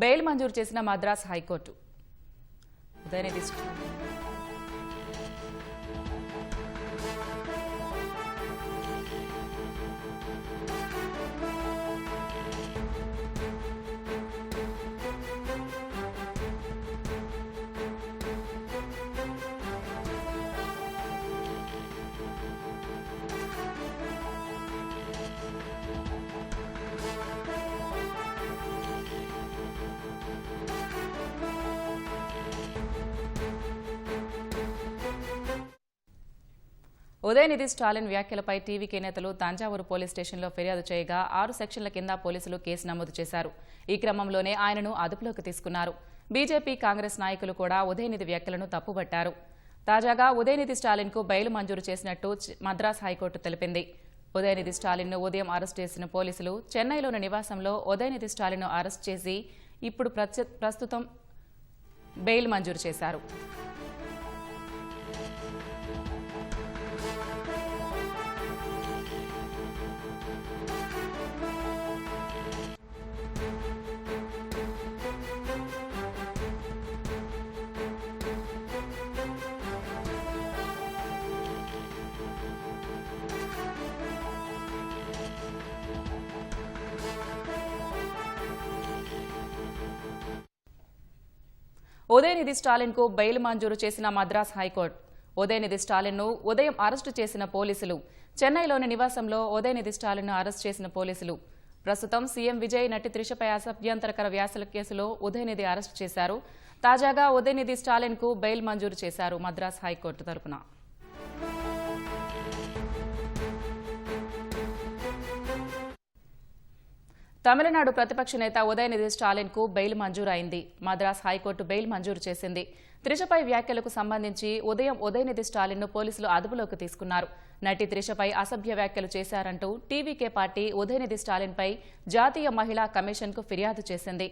Bail మంజూరు చేసిన Madras high court. Udhayanidhi Udhayanidhi Stalin వ్యాఖ్యలపై టీవీకే నేతలు తంజావూరు పోలీస్ స్టేషన్లో ఫిర్యాదు చేయగా 6 సెక్షన్ల కింద పోలీసులు కేసు నమోదు చేశారు. ఈ క్రమంలోనే ఆయనను అదుపులోకి తీసుకున్నారు. బీజేపీ, కాంగ్రెస్ నాయకులు కూడా ఉదయనిధి వ్యాఖ్యలను తప్పుబట్టారు. తాజాగా ఉదయనిధి స్టాలిన్కు బెయిల్ మంజూరు చేసినట్టు మద్రాస్ హైకోర్టు తెలిపింది. ఉదయనిధి స్టాలిన్ను ఉదయం అరెస్టు చేసిన పోలీసులు చెన్నైలోని నివాసంలో ఉదయనిధి స్టాలిన్ను అరెస్టు చేసి ఇప్పుడు ప్రస్తుతం బెయిల్ మంజూరు చేశారు. ఉదయనిధి స్టాలిన్కు బెయిల్ మంజూరు చేసిన మద్రాస్ హైకోర్టు. ఉదయనిధి స్టాలిన్ను ఉదయం అరెస్టు చేసిన పోలీసులు చెన్నైలోని నివాసంలో ఉదయనిధి స్టాలిన్ను అరెస్టు చేసిన పోలీసులు ప్రస్తుతం సీఎం విజయ్, నటి త్రిషపై అసభ్యంతరకర వ్యాఖ్యల కేసులో ఉదయనిధి అరెస్టు చేశారు. తాజాగా ఉదయనిధి స్టాలిన్కు బెయిల్ మంజూరు చేశారు మద్రాస్ హైకోర్టు తరపున. తమిళనాడు ప్రతిపక్ష నేత ఉదయనిధి స్టాలిన్కు బెయిల్ మంజూరైంది. మద్రాస్ హైకోర్టు బెయిల్ మంజూరు చేసింది. త్రిషపై వ్యాఖ్యలకు సంబంధించి ఉదయనిధి స్టాలిన్ను పోలీసులు అదుపులోకి తీసుకున్నారు. నటి త్రిషపై అసభ్య వ్యాఖ్యలు చేశారంటూ టీవీకే పార్టీ ఉదయనిధి స్టాలిన్పై జాతీయ మహిళా కమిషన్కు ఫిర్యాదు చేసింది.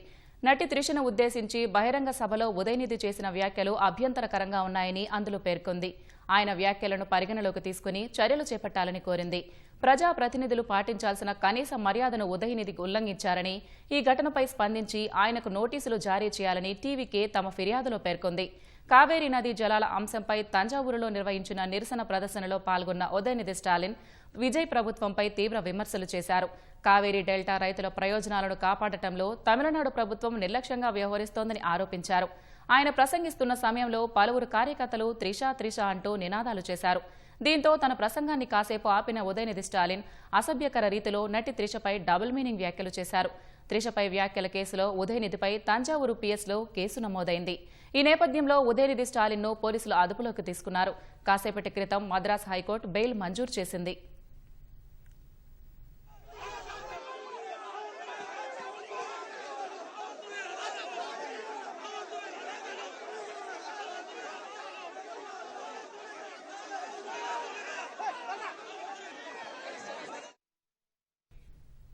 నటి త్రిషను ఉద్దేశించి బహిరంగ సభలో ఉదయనిధి చేసిన వ్యాఖ్యలు అభ్యంతరకరంగా ఉన్నాయని అందులో పేర్కొంది. ఆయన వ్యాఖ్యలను పరిగణలోకి తీసుకుని చర్యలు చేపట్టాలని కోరింది. ప్రజాప్రతినిధులు పాటించాల్సిన కనీస మర్యాదను ఉదయనిధి ఉల్లంఘించారని, ఈ ఘటనపై స్పందించి ఆయనకు నోటీసులు జారీ చేయాలని టీవీకే తమ ఫిర్యాదులో పేర్కొంది. కావేరీ నదీ జలాల అంశంపై తంజావూరులో నిర్వహించిన నిరసన ప్రదర్శనలో పాల్గొన్న ఉదయనిధి స్టాలిన్ విజయ్ ప్రభుత్వంపై తీవ్ర విమర్శలు చేశారు. కావేరీ డెల్టా రైతుల ప్రయోజనాలను కాపాడటంలో తమిళనాడు ప్రభుత్వం నిర్లక్ష్యంగా వ్యవహరిస్తోందని ఆరోపించారు. ఆయన ప్రసంగిస్తున్న సమయంలో పలువురు కార్యకర్తలు త్రిష అంటూ నినాదాలు చేశారు. దీంతో తన ప్రసంగాన్ని కాసేపు ఆపిన ఉదయనిధి స్టాలిన్ అసభ్యకర రీతిలో నటి త్రిషపై డబుల్ మీనింగ్ వ్యాఖ్యలు చేశారు. త్రిషపై వ్యాఖ్యల కేసులో ఉదయనిధిపై తంజావూరు పీఎస్లో కేసు నమోదైంది. ఈ నేపథ్యంలో ఉదయనిధి స్టాలిన్ను పోలీసులు అదుపులోకి తీసుకున్నారు. కాసేపటి క్రితం మద్రాస్ హైకోర్టు బెయిల్ మంజూరు చేసింది.